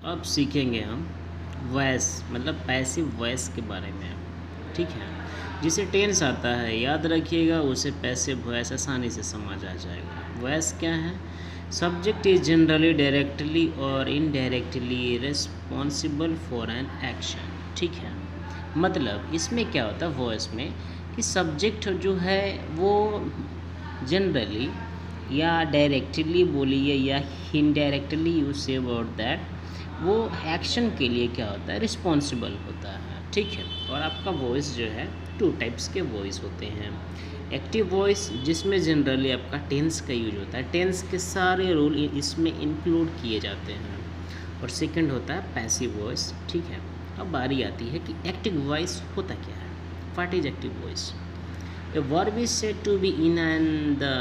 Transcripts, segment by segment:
अब सीखेंगे हम वॉइस मतलब पैसिव वॉइस के बारे में। ठीक है, जिसे टेंस आता है याद रखिएगा, उसे पैसिव वॉइस आसानी से समझ आ जाएगा। वॉइस क्या है? सब्जेक्ट इज जनरली डायरेक्टली और indirectly responsible for an action. ठीक है, मतलब इसमें क्या होता है वॉइस में कि सब्जेक्ट जो है वो जनरली या डायरेक्टली बोलिए या indirectly you say about that, वो एक्शन के लिए क्या होता है रिस्पॉन्सिबल होता है। ठीक है, और आपका वॉइस जो है 2 टाइप्स के वॉइस होते हैं। एक्टिव वॉइस जिसमें जनरली आपका टेंस का यूज होता है, टेंस के सारे रूल इसमें इंक्लूड किए जाते हैं। और सेकंड होता है पैसिव वॉइस। ठीक है, अब बारी आती है कि एक्टिव वॉइस होता क्या है। What is active voice? A verb is said to be in the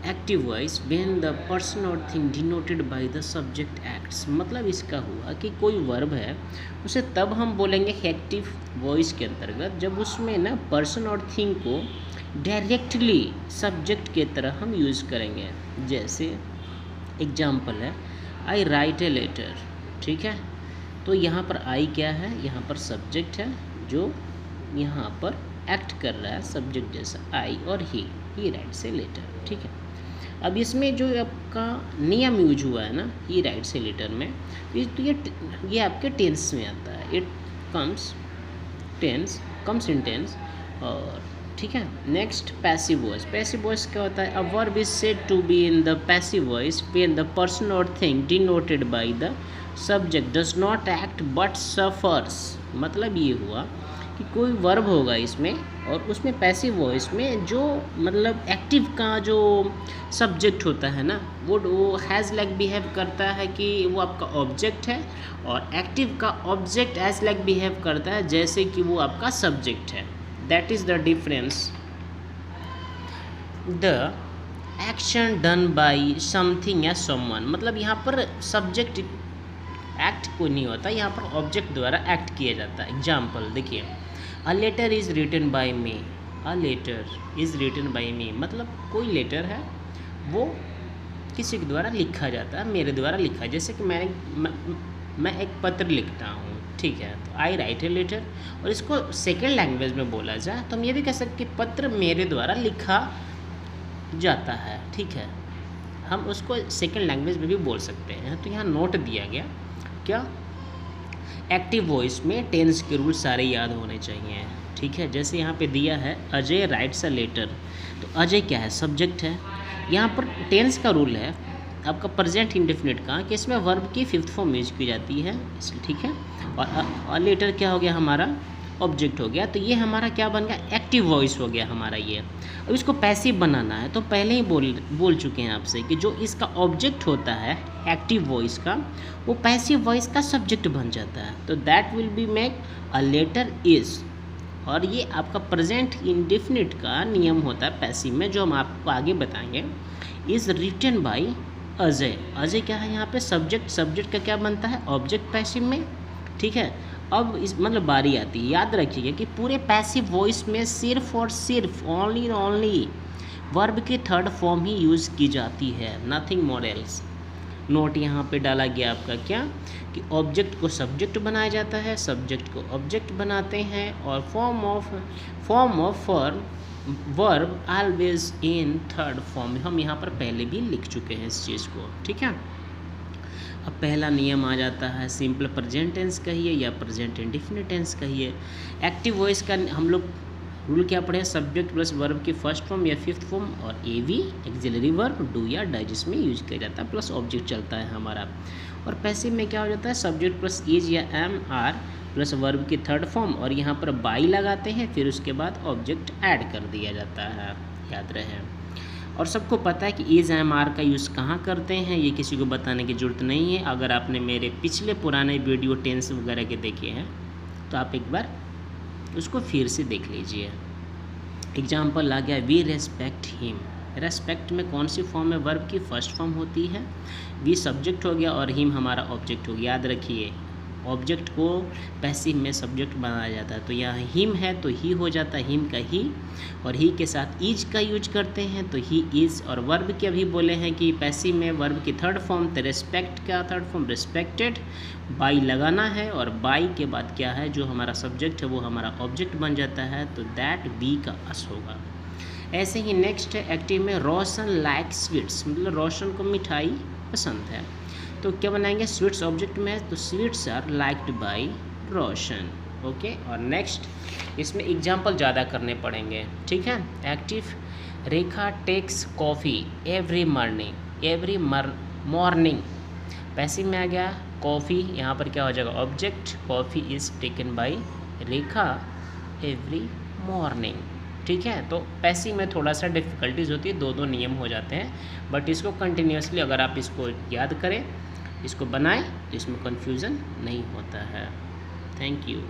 active voice when the person or thing denoted by the subject acts। मतलब इसका हुआ कि कोई वर्ब है उसे तब हम बोलेंगे एक्टिव वॉइस के अंतर्गत जब उसमें ना पर्सन और थिंग को डायरेक्टली सब्जेक्ट के तरह हम यूज़ करेंगे। जैसे एग्जाम्पल है आई राइट ए लेटर। ठीक है, तो यहाँ पर आई क्या है, यहाँ पर सब्जेक्ट है जो यहाँ पर एक्ट कर रहा है सब्जेक्ट जैसा, आई और ही राइट्स ए लेटर। ठीक है, अब इसमें जो आपका नियम यूज हुआ है ना ही राइट्स ए लेटर में, तो ये आपके टेंस में आता है। It comes in tense. और ठीक है, next passive voice. Passive voice क्या होता है? A verb is said to be in the passive voice when the person or thing denoted by the subject does not act but suffers. मतलब ये हुआ कि कोई वर्ब होगा इसमें और उसमें पैसिव वॉइस में जो मतलब एक्टिव का जो सब्जेक्ट होता है ना वो हैज़ लाइक बिहेव करता है कि वो आपका ऑब्जेक्ट है, और एक्टिव का ऑब्जेक्ट एज लाइक बिहेव करता है जैसे कि वो आपका सब्जेक्ट है। That is the difference. The action done by something या समवन, मतलब यहाँ पर सब्जेक्ट एक्ट कोई नहीं होता, यहाँ पर ऑब्जेक्ट द्वारा एक्ट किया जाता है। एग्जाम्पल देखिए, a letter is written by me. A letter is written by me मतलब कोई लेटर है वो किसी के द्वारा लिखा जाता है, मेरे द्वारा लिखा। जैसे कि मैं एक पत्र लिखता हूँ। ठीक है, तो आई राइट ए लेटर। और इसको सेकेंड लैंग्वेज में बोला जाए तो हम ये भी कह सकते कि पत्र मेरे द्वारा लिखा जाता है। ठीक है, हम उसको सेकेंड लैंग्वेज में भी बोल सकते हैं। तो यहाँ नोट दिया गया क्या, एक्टिव वॉइस में टेंस के रूल सारे याद होने चाहिए। ठीक है, जैसे यहाँ पे दिया है अजय राइट्स अ लेटर, तो अजय क्या है, सब्जेक्ट है। यहाँ पर टेंस का रूल है आपका प्रेजेंट इंडेफिनिट का कि इसमें वर्ब की 5th फॉर्म यूज की जाती है, इसलिए ठीक है। और लेटर क्या हो गया हमारा, ऑब्जेक्ट हो गया। तो ये हमारा क्या बन गया, एक्टिव वॉइस हो गया हमारा ये। अब इसको पैसिव बनाना है तो पहले ही बोल चुके हैं आपसे कि जो इसका ऑब्जेक्ट होता है एक्टिव वॉइस का, वो पैसिव वॉइस का सब्जेक्ट बन जाता है। तो that will be make a letter is. और ये आपका प्रेजेंट इंडेफिनिट का नियम होता है पैसिव में, जो हम आपको आगे बताएंगे। Is written by Ajay. Ajay क्या है यहाँ पे, सब्जेक्ट का क्या बनता है, ऑब्जेक्ट पैसिव में। ठीक है, अब इस मतलब बारी आती है, याद रखिएगा कि पूरे पैसिव वॉइस में सिर्फ और सिर्फ ओनली वर्ब की 3rd फॉर्म ही यूज़ की जाती है, नथिंग मोर एल्स। नोट यहाँ पे डाला गया आपका क्या कि ऑब्जेक्ट को सब्जेक्ट बनाया जाता है, सब्जेक्ट को ऑब्जेक्ट बनाते हैं, और form of verb always in 3rd form. हम यहाँ पर पहले भी लिख चुके हैं इस चीज़ को। ठीक है, अब पहला नियम आ जाता है, सिंपल प्रेजेंट टेंस कहिए या प्रेजेंट इंडेफिनिट टेंस कहिए। एक्टिव वॉइस का हम लोग रूल क्या पढ़े, सब्जेक्ट प्लस वर्ब की 1st फॉर्म या 5th फॉर्म, और एवी एक्सिलरी वर्ब डू या डाई जिसमें यूज किया जाता है, प्लस ऑब्जेक्ट चलता है हमारा। और पैसिव में क्या हो जाता है, सब्जेक्ट प्लस इज या एम आर प्लस वर्ब की 3rd फॉर्म, और यहाँ पर बाई लगाते हैं, फिर उसके बाद ऑब्जेक्ट ऐड कर दिया जाता है, याद रहे। और सबको पता है कि इज एम आर का यूज़ कहाँ करते हैं, ये किसी को बताने की ज़रूरत नहीं है। अगर आपने मेरे पिछले पुराने वीडियो टेंस वगैरह के देखे हैं तो आप एक बार उसको फिर से देख लीजिए। एग्जाम्पल आ गया, वी रेस्पेक्ट हिम। रेस्पेक्ट में कौन सी फॉर्म है, वर्ब की 1st फॉर्म होती है, वी सब्जेक्ट हो गया और हिम हमारा ऑब्जेक्ट हो गया। याद रखिए ऑब्जेक्ट को पैसिव में सब्जेक्ट बनाया जाता है। तो यहाँ हिम है तो ही हो जाता है, हिम का ही, और ही के साथ इज का यूज करते हैं तो ही इज़। और वर्ब के अभी बोले हैं कि पैसिव में वर्ब की थर्ड फॉर्म, तो रेस्पेक्ट का थर्ड फॉर्म रिस्पेक्टेड, बाई लगाना है और बाई के बाद क्या है जो हमारा सब्जेक्ट है वो हमारा ऑब्जेक्ट बन जाता है, तो दैट बी का अस होगा। ऐसे ही नेक्स्ट है एक्टिव में रोशन लाइक स्वीट्स, मतलब रोशन को मिठाई पसंद है, तो क्या बनाएंगे स्वीट्स ऑब्जेक्ट में है तो sweets are liked by Roshan. Okay, और नेक्स्ट इसमें एग्जाम्पल ज़्यादा करने पड़ेंगे, ठीक है। Active Rekha takes coffee every morning, passive में आ गया कॉफ़ी, यहाँ पर क्या हो जाएगा object, coffee is taken by Rekha every morning, ठीक है। तो पैसिव में थोड़ा सा डिफ़िकल्टीज होती है, दो नियम हो जाते हैं, बट इसको कंटिन्यूसली अगर आप इसको याद करें, इसको बनाएं तो इसमें कन्फ्यूज़न नहीं होता है। Thank you.